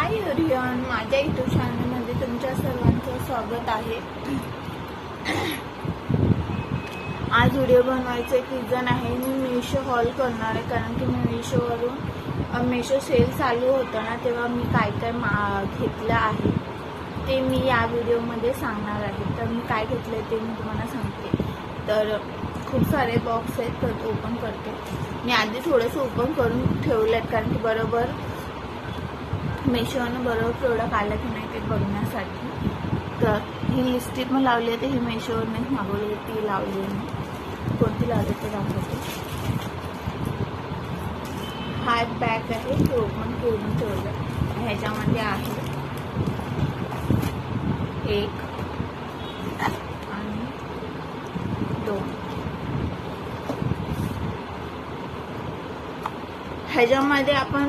Hi everyone, माझ्या YouTube चॅनलमध्ये तुमच्या सर्वांचं स्वागत आहे। आज व्हिडिओ बनवायचं एक रिझन आहे, मी मीशो हॉल करणार आहे। कारण की मी मीशोवरून मीशो सेल चालू होतं ना, तेव्हा मी काय काय घेतलं आहे ते मी या व्हिडिओमध्ये सांगणार आहे। तर मी काय घेतलं ते मी तुम्हाला सांगते। तर खूप सारे बॉक्स आहेत, तर ओपन करते मी। आधी थोडंसं ओपन करून ठेवलं आहे, कारण की बरोबर मीशोनं बरोबर प्रोडक्ट आलं की नाही ते बघण्यासाठी। तर ही लिपस्टिक पण लावली आहे, तर ही मीशोवरनेच मागवली, ती लावली मी। कोणती लावली ते दाखवते। हा बॅग आहे, ते ओपन करून ठेवलं। ह्याच्यामध्ये आहे एक आणि दोन। ह्याच्यामध्ये आपण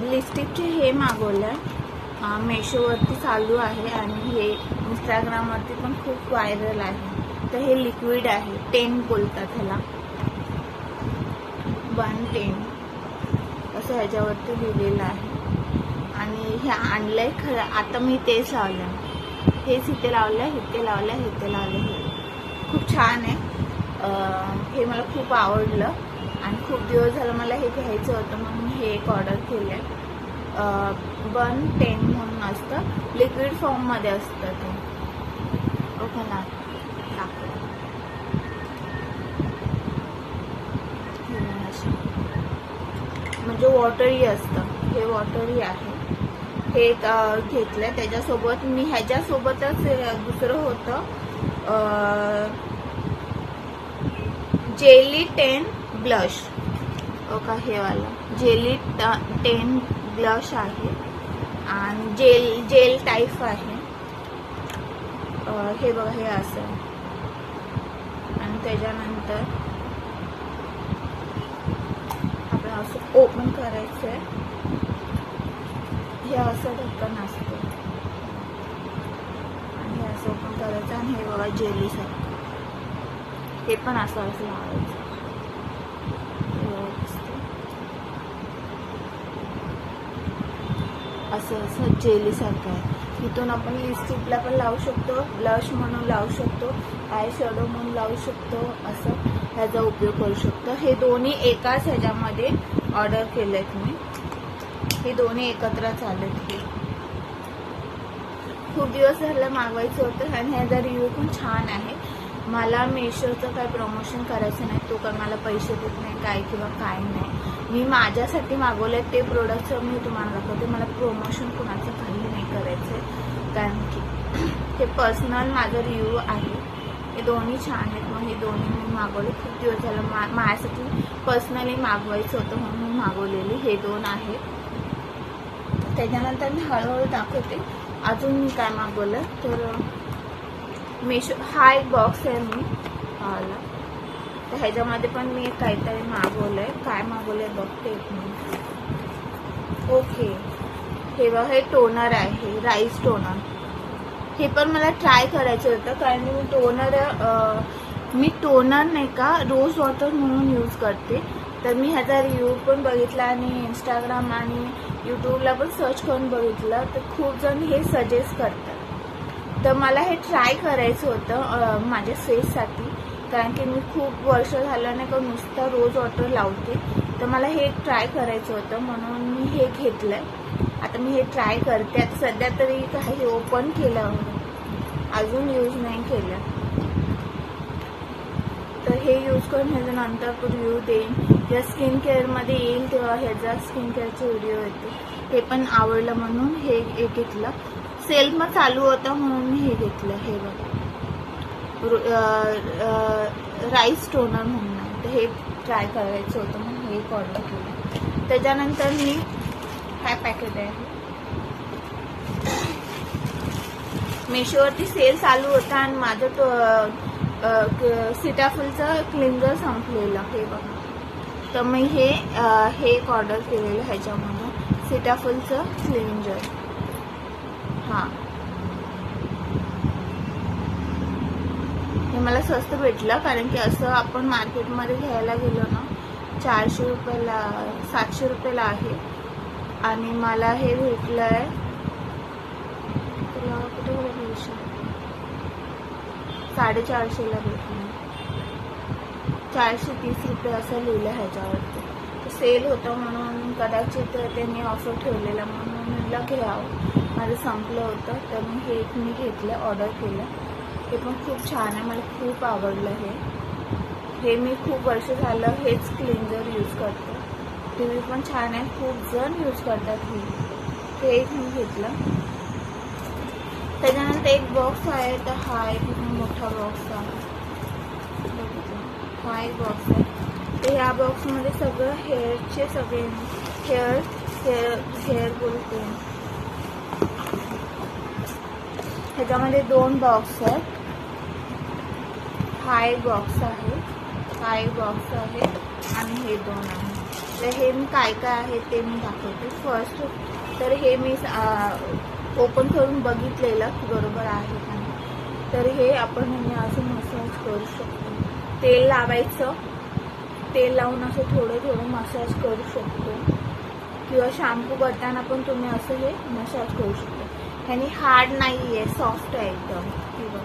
लिपस्टिकचे हे मागवलं आहे, मीशोवरती चालू आहे आणि हे इंस्टाग्रामवरती पण खूप व्हायरल आहे। तर हे लिक्विड आहे, 10 बोलतात ह्याला, 110 असं ह्याच्यावरती लिहिलेलं आहे। आणि हे आणलंय खरं, आता मी तेच लावलं, हेच इथे लावलं, इथे लावलं, इथे लावलं। हे खूप छान आहे, हे मला खूप आवडलं आणि खूप दिवस झालं मला हे घ्यायचं होतं, म्हणून हे एक ऑर्डर केलं आहे। 110 म्हणून असतं, लिक्विड फॉर्ममध्ये असतं ते। ओके ना, म्हणजे वॉटरी असतं, हे वॉटरी आहे। हे घेतलंय, त्याच्यासोबत मी ह्याच्यासोबतच दुसरं होतं जेली 10 ब्लश। ओका, हे वाला जेली 10 ब्लश आहे आणि जेल टाईप आहे। हे बघा, हे असं आहे। आणि त्याच्यानंतर आपलं असं ओपन करायचं आहे, हे असं ढक्कन असतं आणि हे असं ओपन करायचं आणि हे बघा जेली सारखं, हे पण असं असं लावायचं। असं असं जेली सारखं आहे। इथून आपण लिपस्टिकला पण लावू शकतो, ब्लश म्हणून लावू शकतो, आय शॅडो म्हणून लावू शकतो, असं ह्याचा उपयोग करू शकतो। हे दोन्ही एकाच ह्याच्यामध्ये ऑर्डर केलेत मी, हे दोन्ही एकत्र चालत। हे खूप दिवस झालं मागवायचं होतं आणि ह्याचा रिव्ह्यू पण छान आहे। मला मीशोचं काय प्रमोशन करायचं नाही, तो काय मला पैसे देत नाही काय किंवा काय नाही। मी माझ्यासाठी मागवले ते प्रोडक्टचं मी तुम्हाला दाखवते, मला प्रमोशन कोणाचं काही नाही करायचं, कारण की हे पर्सनल माझं रिव्ह्यू आहे। हे दोन्ही छान आहेत, मग हे दोन्ही मी मागवले। खूप दिवस झालं माझ्यासाठी पर्सनली मागवायचं होतं म्हणून मी मागवलेली हे दोन आहेत। त्याच्यानंतर मी हळूहळू दाखवते अजून मी काय मागवलं। तर मीशो हा एक बॉक्स आहे मी आला, तर ह्याच्यामध्ये पण मी काहीतरी मागवलं आहे। काय मागवलं आहे बघते एक मिनिट। ओके, हे बघा, हे टोनर आहे, राईस टोनर। हे पण मला ट्राय करायचं होतं, कारण मी टोनर नाही का रोज वॉटर म्हणून यूज करते। तर मी ह्याचा रिव्ह्यू पण बघितला आणि इंस्टाग्राम आणि यूट्यूबला पण सर्च करून बघितलं, तर खूप जण हे सजेस्ट करतात। तर मला हे ट्राय करायचं होतं माझ्या फेससाठी, कारण की मी खूप वर्ष झालं नाही का नुसतं रोज वॉटर लावते। तर मला हे ट्राय करायचं होतं म्हणून मी हे घेतलंय। आता मी हे ट्राय करते। आता सध्या तरी काही ओपन केलं, अजून यूज नाही केलं, तर हे यूज करून ह्याचा नंतर रिव्ह्यू देईन। जेव्हा स्किन केअरमध्ये येईल तेव्हा ह्याचा स्किन केअरचे व्हिडिओ येते। हे पण आवडलं म्हणून हे घेतलं, सेल मग चालू होता म्हणून मी हे घेतलं। हे बघा, राईस टोनर म्हणून आहे, तर हे ट्राय करायचं होतं म्हणून हे ऑर्डर केलं। त्याच्यानंतर मी काय पॅकेट आहे, मीशोवरती सेल चालू होता आणि माझं सीताफळचं क्लिंजर संपलेलं। हे बघा, तर मी हे एक ऑर्डर केलेलं ह्याच्यामधून सीताफळचं क्लिंजर। हां, हे मला स्वस्त भेटलं, कारण की असं आपण मार्केटमध्ये घ्यायला गेलो ना 400 रुपयाला 700 रुपयाला आहे, आणि मला हे भेटलंय तुला कुठे भेटलं 450ला भेटलं. 430 रुपये असं लिहिलं ह्याच्यावरती. सेल होतं म्हणून कदाचित त्यांनी ऑफर ठेवलेला म्हणून म्हटलं घ्यावं. माझं संपलं होतं तर मी घेतलं, ऑर्डर केलं. हे पण खूप छान आहे, मला खूप आवडलं. हे मी खूप वर्ष झालं हेच क्लिन्झर यूज करते. टीव्ही पण छान आहे, खूप जण यूज करतात हे एक मी घेतलं. त्याच्यानंतर एक बॉक्स आहे, तर हा एक मोठा बॉक्स आहे. हा एक बॉक्स आहे. तर ह्या बॉक्समध्ये सगळं हेअरचे सगळे हेअर बोलते. ह्याच्यामध्ये 2 बॉक्स आहेत. हा एक बॉक्स आहे, हा एक बॉक्स आहे आणि हे 2 आहे. तर हे मी काय काय आहे ते मी दाखवते. फर्स्ट तर हे मी ओपन करून बघितलेलं की बरोबर आहे का नाही. तर हे आपण असं मसाज करू शकतो. तेल लावायचं, तेल लावून असं थोडं थोडं मसाज करू शकतो किंवा शॅम्पू करताना पण तुम्ही असं हे मसाज करू शकता. ह्यानी हार्ड नाही आहे, सॉफ्ट आहे एकदम. किंवा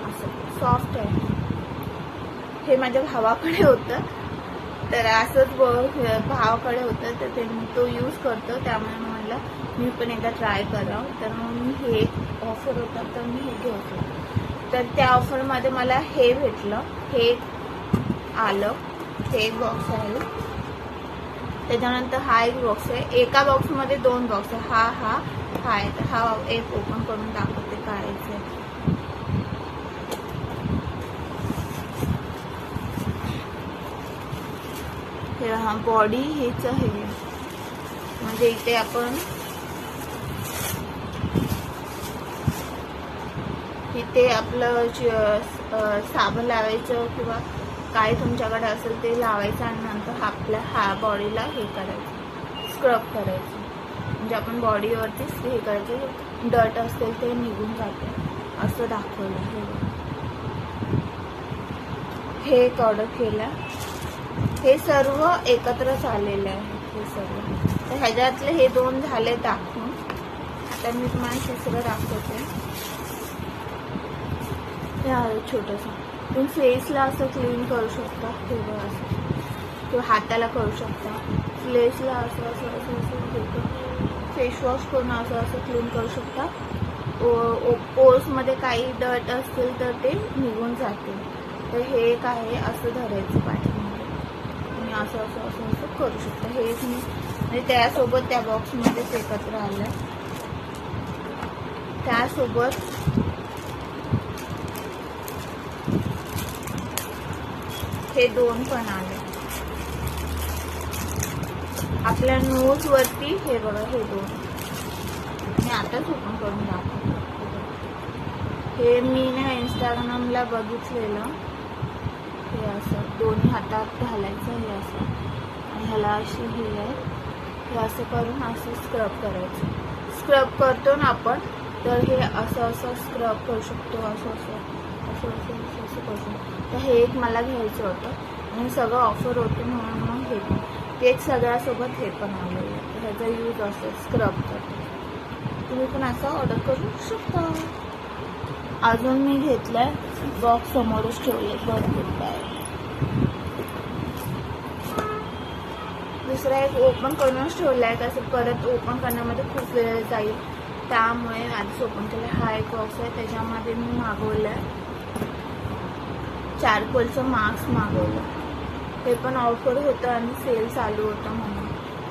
असं सॉफ्ट आहे. हे माझ्या भावाकडे होतं, तर असंच भावाकडे होतं तर त्यांनी तो यूज करतो, त्यामुळे म्हटलं मी पण एकदा ट्राय करावं. तर मग मी हे ऑफर होता तर मी हे घेतलं. तर त्या ऑफरमध्ये मला हे भेटलं, हे आलं. हे एक बॉक्स आहे. त्याच्यानंतर हा एक बॉक्स आहे. एका बॉक्समध्ये 2 बॉक्स आहे. हा आहे. तर हा एक ओपन करून दाखवते काय आहे. हा बॉडी हेच आहे, म्हणजे इथे आपण इथे आपलं साबण लावायचं किंवा काय तुमच्याकडे असेल ते लावायचं आणि नंतर आपल्या बॉडीला हे करायचं, स्क्रब करायचं. म्हणजे आपण बॉडीवरतीच हे करायचं, डर्ट असेल ते निघून जाते असं दाखवलं. हे एक ऑर्डर केलं. हे सर्व एकत्रच आलेले आहे हे सर्व. तर ह्याच्यातले हे 2 झाले दाखवून. आता मी तुम्हाला तिसरं दाखवते. हे आहे छोटंसं. तुम्ही फेसला असं क्लीन करू शकता किंवा असं, किंवा हाताला करू शकता. फेसला असं असं असं असं फेसवॉश करून असं असं क्लीन करू शकता. पोर्समध्ये काही डर्ट असतील तर ते निघून जाते. तर हे एक आहे, असं धरायचं पाठीमध्ये आणि असं असं असं असं करू शकता. हे एक मी म्हणजे त्यासोबत त्या बॉक्समध्येच एकत्र आलं. त्यासोबत हे 2 पण आले. आपल्या नोजवरती हे बघा, हे 2 मी आताच ओपन करून दाखवते. हे मी ना इंस्टाग्रामला बघितलेलं. हे असं दोन्ही हातात घालायचं, हे असं आणि ह्याला अशी हे आहे. हे असं करून असं स्क्रब करायचं. स्क्रब करतो ना आपण, तर हे असं असं स्क्रब करू शकतो. असं असं असं असं असं असं करू शकतो. तर हे एक मला घ्यायचं होतं आणि सगळं ऑफर होतं म्हणून मग हे पण केक सगळ्यासोबत हे पण आलेलं आहे. ह्याचा यूज असं स्क्रब करतो. तुम्ही पण असं ऑर्डर करू शकता. अजून मी घेतलंय, बॉक्स समोरच ठेवले भरपूर काय. दुसरा एक ओपन करूनच ठेवला आहे, कसं परत ओपन करण्यामध्ये खूप वेळ जाईल, त्यामुळे आधीच ओपन केलं. हा एक बॉक्स आहे, त्याच्यामध्ये मी मागवलं आहे चारकोलचं मास्क मागवलं. हे पण ऑफर होतं आणि सेल चालू होतं म्हणून.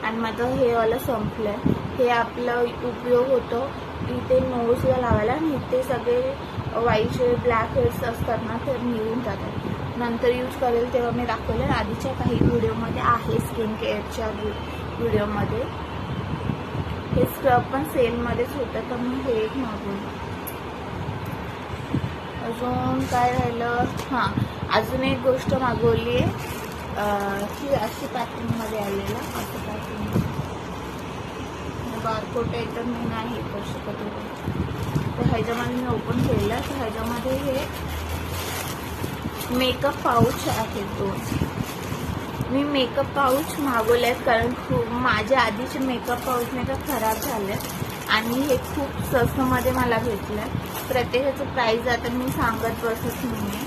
आणि माझं हे वाला संपलं. हे आपलं उपयोग होतो इथे नोजला लावायला, आणि इथे सगळे व्हाईट ब्लॅक हेड्स असतात ना, ते निघून जातात. नंतर यूज करेल तेव्हा मी दाखवलं. आधीच्या काही व्हिडिओमध्ये आहे, स्किन केअरच्या व्हिडिओमध्ये. हे स्क्रब पण सेलमध्येच होतं, तर मी हे एक मागवलं. अजून काय राहिलं, हां अजून एक गोष्ट मागवली आहे. ही अशी पॅकिंगमध्ये आलेलं, असं पॅकिंग. बारकोड आहे तर मी नाही हे करू शकत होते. तर ह्याच्यामध्ये मी ओपन केलं. तर ह्याच्यामध्ये हे मेकअप पाऊच आहेत 2. मी मेकअप पाऊच मागवलेत कारण खूप माझे आधीचे मेकअप पाऊच नाही का खराब झाले आणि हे खूप स्वस्तमध्ये मला भेटलं. प्रत्येकाचं प्राईस आता मी सांगत बसत नाही आहे,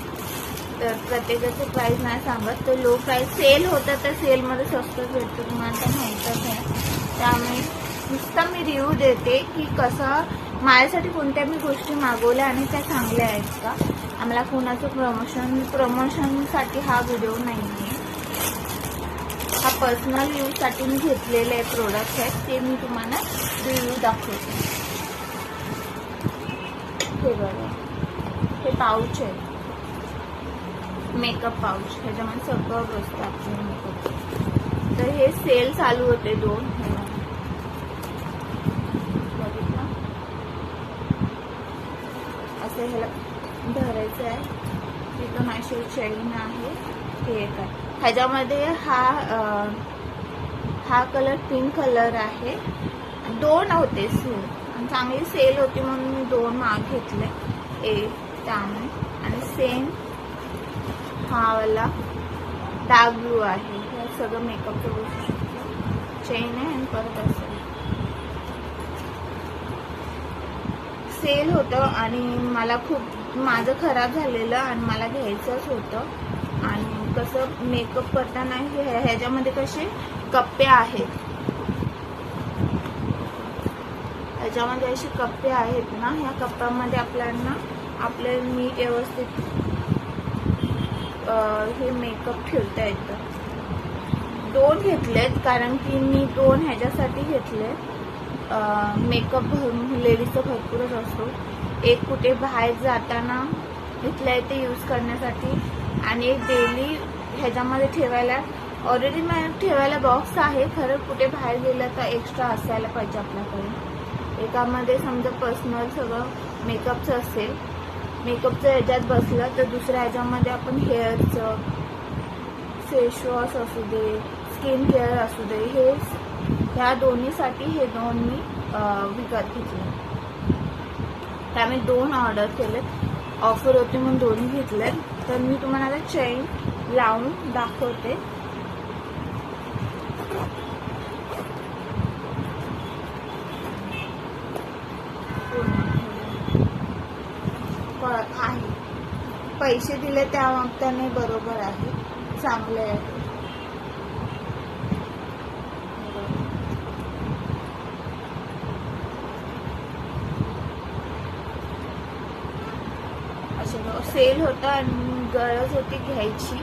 तर प्रत्येकाचं प्राईस नाही सांगत. तर लो प्राईस सेल होतं तर सेलमध्ये स्वस्तच भेटतं, तुम्हाला तर माहीतच आहे. त्यामुळे नुसतं मी रिव्ह्यू देते की कसं माझ्यासाठी कोणत्या मी गोष्टी मागवल्या आणि त्या चांगल्या आहेत का. आम्हाला कोणाचं प्रमोशनसाठी हा व्हिडिओ नाही आहे, हा पर्सनल यूजसाठी मी घेतलेले प्रोडक्ट्स आहेत, ते मी तुम्हाला रिव्ह्यू दाखवते. हे बघा, हे पाऊच आहे, मेकअप पाऊच, ह्याच्यामध्ये सगळं बसतं आपलं मेकअप. तर हे सेल चालू होते 2. बघितलं, असं ह्याला धरायचं आहे, तिथून अशी चेन आहे. हे एक आहे, ह्याच्यामध्ये हा कलर पिंक कलर आहे. 2 होते सेल आणि चांगली सेल होती म्हणून मी 2 माग घेतले त्यामुळे. आणि सेम हा वाला डार्क ब्लू आहे. हे सगळं मेकअपचं बसू शकतो, चेन आहे आणि परत असं सेल होतं आणि मला खूप माझं खराब झालेलं आणि मला घ्यायचंच होतं. आणि कसं मेकअप करताना ह्याच्यामध्ये कसे कप्पे आहेत, ह्याच्यामध्ये असे कप्पे आहेत ना, ह्या कप्प्यामध्ये आपल्याला नीट व्यवस्थित हे मेकअप ठेवता येतं. 2 घेतलेत कारण की मी 2 ह्याच्यासाठी घेतले. मेकअप लेडीजचा भरपूरच असतो, एक कुठे बाहेर जाताना इथल्या इथे यूज करण्यासाठी आणि एक डेली ह्याच्यामध्ये ठेवायला. ऑलरेडी मला ठेवायला बॉक्स आहे, खरं कुठे बाहेर गेलं तर एक्स्ट्रा असायला पाहिजे आपल्याकडे. एकामध्ये समजा पर्सनल सगळं मेकअपचं असेल, मेकअपचं ह्याच्यात बसलं तर दुसऱ्या ह्याच्यामध्ये आपण हेअरचं फेसवॉश असू दे, स्किन केअर असू दे, ह्या दोन्हीसाठी हे 2 मी विकत घेतले. त्यामुळे 2 ऑर्डर केलेत, ऑफर होती म्हणून 2 घेतलेत. तर मी तुम्हाला आता चेन लावून दाखवते. आहे, पैसे दिले त्याने बरोबर आहे, चांगले आहे. सेल होता आणि गरज होती घ्यायची,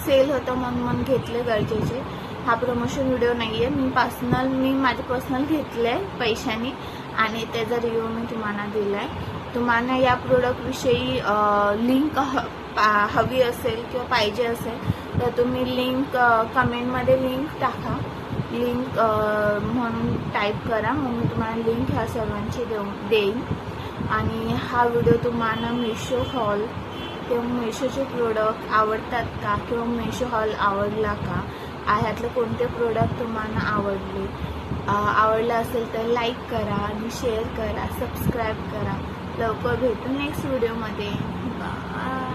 सेल होतं म्हणून घेतले गरजेचे. हा प्रमोशन व्हिडिओ नाही आहे, मी माझे पर्सनल घेतले आहे पैशाने आणि त्याचा रिव्ह्यू मी तुम्हाला दिला आहे. तुम्हाला या प्रोडक्टविषयी लिंक हवी असेल किंवा पाहिजे असेल तर तुम्ही लिंक कमेंटमध्ये लिंक टाका, लिंक म्हणून टाईप करा, मग मी तुम्हाला लिंक ह्या सर्वांची देईन. आणि हा व्हिडिओ तुम्हाला मेशो हॉल किंवा मेशोचे प्रोडक्ट आवडतात का किंवा मेशो हॉल आवडला का, ह्यातले कोणते प्रोडक्ट तुम्हाला आवडलं असेल तर लाईक करा आणि शेअर करा, सबस्क्राईब करा. लवकर भेटू नेक्स्ट व्हिडिओमध्ये. बाय.